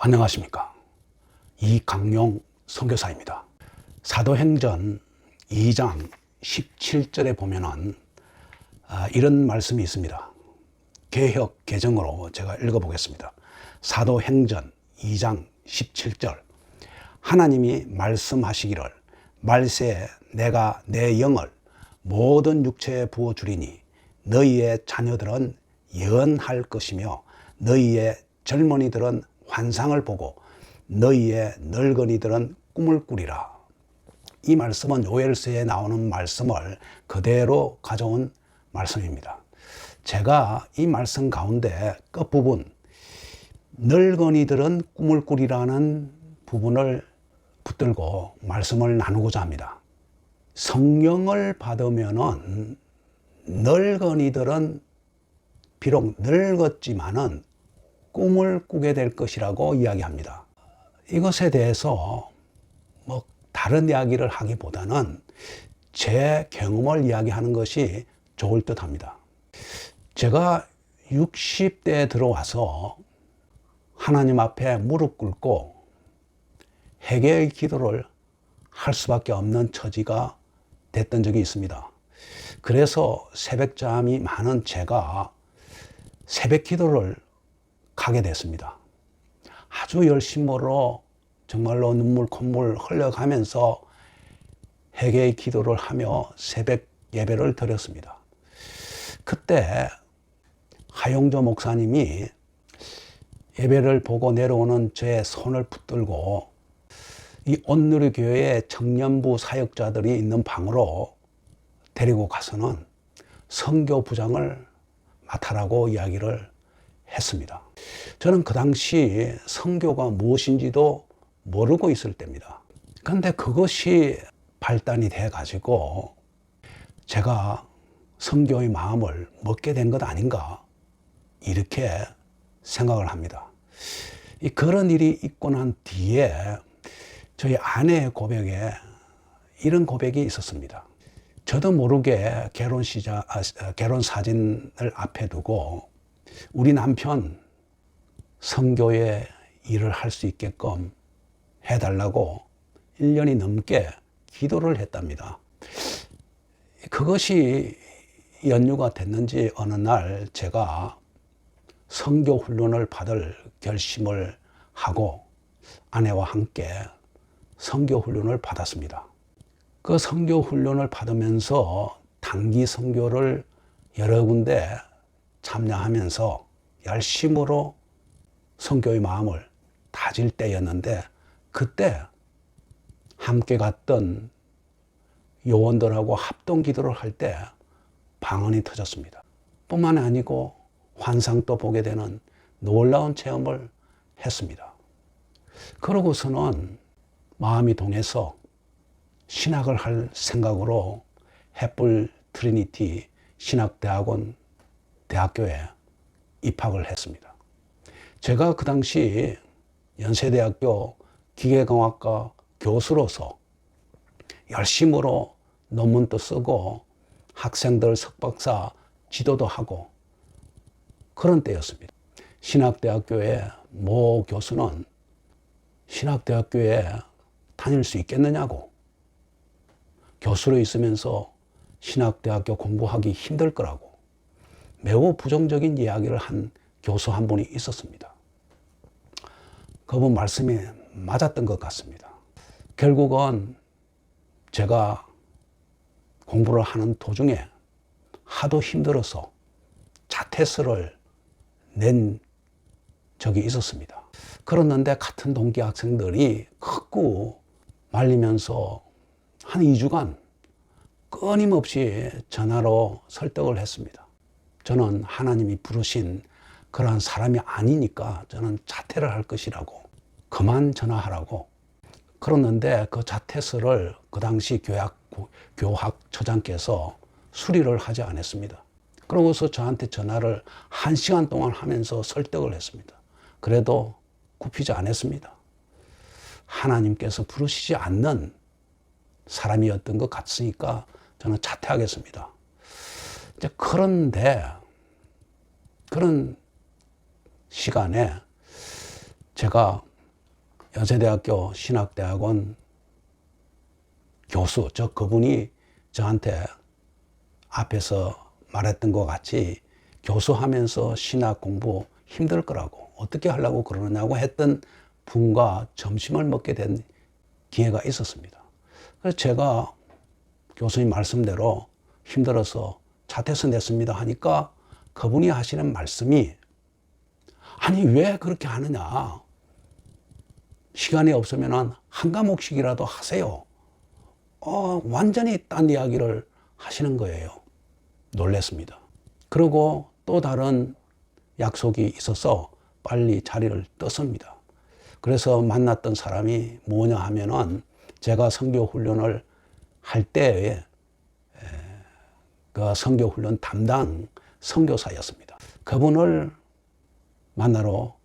안녕하십니까. 이강용 선교사입니다. 사도행전 2장 17절에 보면은 이런 말씀이 있습니다. 개역 개정으로 제가 읽어보겠습니다. 사도행전 2장 17절. 하나님이 말씀하시기를 말세에 내가 내 영을 모든 육체에 부어주리니 너희의 자녀들은 예언할 것이며 너희의 젊은이들은 환상을 보고 너희의 늙은이들은 꿈을 꾸리라. 이 말씀은 요엘서에 나오는 말씀을 그대로 가져온 말씀입니다. 제가 이 말씀 가운데 끝부분 늙은이들은 꿈을 꾸리라는 부분을 붙들고 말씀을 나누고자 합니다. 성령을 받으면은 늙은이들은 비록 늙었지만은 꿈을 꾸게 될 것이라고 이야기합니다. 이것에 대해서 다른 이야기를 하기보다는 제 경험을 이야기하는 것이 좋을 듯 합니다. 제가 60대에 들어와서 하나님 앞에 무릎 꿇고 회개의 기도를 할 수밖에 없는 처지가 됐던 적이 있습니다. 그래서 새벽잠이 많은 제가 새벽 기도를 가게 됐습니다. 아주 열심으로 정말로 눈물 콧물 흘려가면서 회개의 기도를 하며 새벽 예배를 드렸습니다. 그때 하용조 목사님이 예배를 보고 내려오는 제 손을 붙들고 이 온누리교회 청년부 사역자들이 있는 방으로 데리고 가서는 선교부장을 맡아라고 이야기를 했습니다. 저는 그 당시 선교가 무엇인지도 모르고 있을 때입니다. 그런데 그것이 발단이 돼 가지고 제가 선교의 마음을 먹게 된 것 아닌가 이렇게 생각을 합니다. 그런 일이 있고 난 뒤에 저희 아내의 고백에 이런 고백이 있었습니다. 저도 모르게 결혼 사진을 앞에 두고 우리 남편 선교에 일을 할 수 있게끔 해달라고 1년이 넘게 기도를 했답니다. 그것이 연유가 됐는지 어느 날 제가 선교 훈련을 받을 결심을 하고 아내와 함께 선교 훈련을 받았습니다. 그 선교 훈련을 받으면서 단기 선교를 여러 군데 참여하면서 열심으로 선교의 마음을 다질 때였는데 그때 함께 갔던 요원들하고 합동 기도를 할 때 방언이 터졌습니다. 뿐만 아니고 환상도 보게 되는 놀라운 체험을 했습니다. 그러고서는 마음이 동해서 신학을 할 생각으로 햇불 트리니티 신학대학원 대학교에 입학을 했습니다. 제가 그 당시 연세대학교 기계공학과 교수로서 열심으로 논문도 쓰고 학생들 석박사 지도도 하고 그런 때였습니다. 신학대학교의 모 교수는 신학대학교에 다닐 수 있겠느냐고, 교수로 있으면서 신학대학교 공부하기 힘들 거라고 매우 부정적인 이야기를 한 교수 한 분이 있었습니다. 그분 말씀이 맞았던 것 같습니다. 결국은 제가 공부를 하는 도중에 하도 힘들어서 자퇴서를 낸 적이 있었습니다. 그랬는데 같은 동기 학생들이 극구 말리면서 한 2주간 끊임없이 전화로 설득을 했습니다. 저는 하나님이 부르신 그러한 사람이 아니니까 저는 자퇴를 할 것이라고, 그만 전화하라고. 그랬는데 그 자퇴서를 그 당시 교학처장께서 수리를 하지 않았습니다. 그러고서 저한테 전화를 1시간 동안 하면서 설득을 했습니다. 그래도 굽히지 않았습니다. 하나님께서 부르시지 않는 사람이었던 것 같으니까 저는 자퇴하겠습니다. 그런데 그런 시간에 제가 연세대학교 신학대학원 교수, 그분이 저한테 앞에서 말했던 것 같이 교수하면서 신학 공부 힘들 거라고, 어떻게 하려고 그러느냐고 했던 분과 점심을 먹게 된 기회가 있었습니다. 그래서 제가 교수님 말씀대로 힘들어서 자퇴서 냈습니다 하니까 그분이 하시는 말씀이, 아니 왜 그렇게 하느냐, 시간이 없으면 한 과목씩이라도 하세요. 완전히 딴 이야기를 하시는 거예요. 놀랐습니다. 그리고 또 다른 약속이 있어서 빨리 자리를 떴습니다. 그래서 만났던 사람이 뭐냐 하면은 제가 선교 훈련을 할 때에 그 선교 훈련 담당 선교사였습니다. 그분을 만나러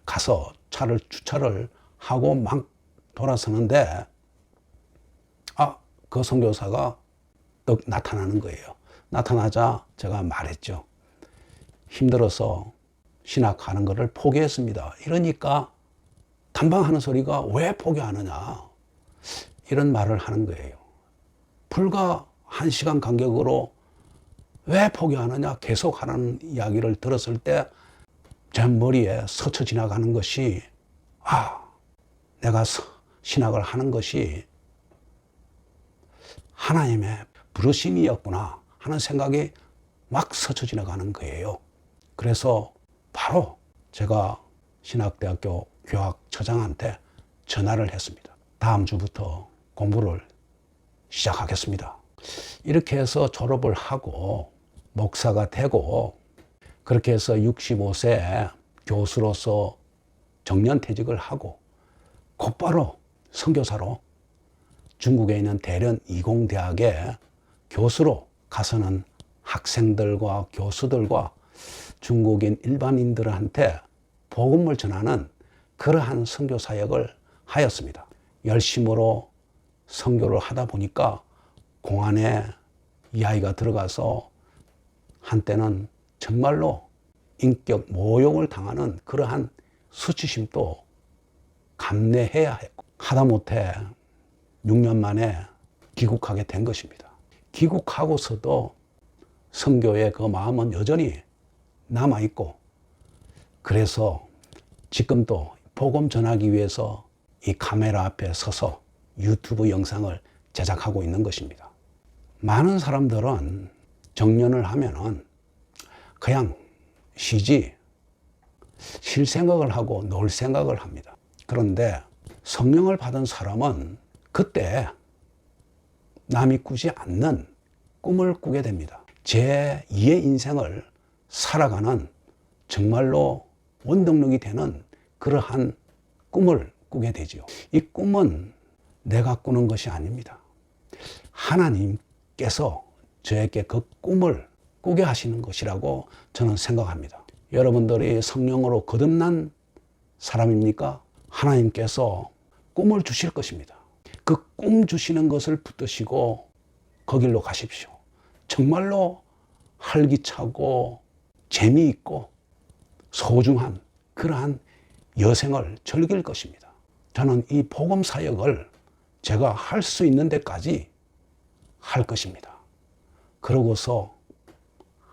가서 차를 주차를 하고 막 돌아서는데 그 선교사가 떡 나타나는 거예요. 나타나자 제가 말했죠. 힘들어서 신학하는 것을 포기했습니다. 이러니까 단방하는 소리가 왜 포기하느냐, 이런 말을 하는 거예요. 불과 1시간 간격으로 왜 포기하느냐 계속 하라는 이야기를 들었을 때 제 머리에 스쳐 지나가는 것이, 내가 신학을 하는 것이 하나님의 부르심이었구나 하는 생각이 막 스쳐 지나가는 거예요. 그래서 바로 제가 신학대학교 교학처장한테 전화를 했습니다. 다음 주부터 공부를 시작하겠습니다. 이렇게 해서 졸업을 하고 목사가 되고, 그렇게 해서 65세 교수로서 정년퇴직을 하고 곧바로 선교사로 중국에 있는 대련 이공대학에 교수로 가서는 학생들과 교수들과 중국인 일반인들한테 복음을 전하는 그러한 선교 사역을 하였습니다. 열심으로 선교를 하다 보니까 공안에 이 아이가 들어가서 한때는 정말로 인격 모욕을 당하는 그러한 수치심도 감내해야 했고, 하다못해 6년 만에 귀국하게 된 것입니다. 귀국하고서도 선교의 그 마음은 여전히 남아있고, 그래서 지금도 복음 전하기 위해서 이 카메라 앞에 서서 유튜브 영상을 제작하고 있는 것입니다. 많은 사람들은 정년을 하면은 그냥 쉬지, 쉴 생각을 하고 놀 생각을 합니다. 그런데 성령을 받은 사람은 그때 남이 꾸지 않는 꿈을 꾸게 됩니다. 제2의 인생을 살아가는 정말로 원동력이 되는 그러한 꿈을 꾸게 되죠. 이 꿈은 내가 꾸는 것이 아닙니다. 하나님께서 저에게 그 꿈을 꾸게 하시는 것이라고 저는 생각합니다. 여러분들이 성령으로 거듭난 사람입니까? 하나님께서 꿈을 주실 것입니다. 그 꿈 주시는 것을 붙드시고 거길로 가십시오. 정말로 활기차고 재미있고 소중한 그러한 여생을 즐길 것입니다. 저는 이 복음 사역을 제가 할 수 있는 데까지 할 것입니다. 그러고서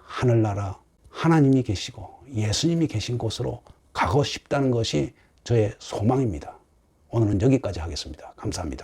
하늘나라 하나님이 계시고 예수님이 계신 곳으로 가고 싶다는 것이 저의 소망입니다. 오늘은 여기까지 하겠습니다. 감사합니다.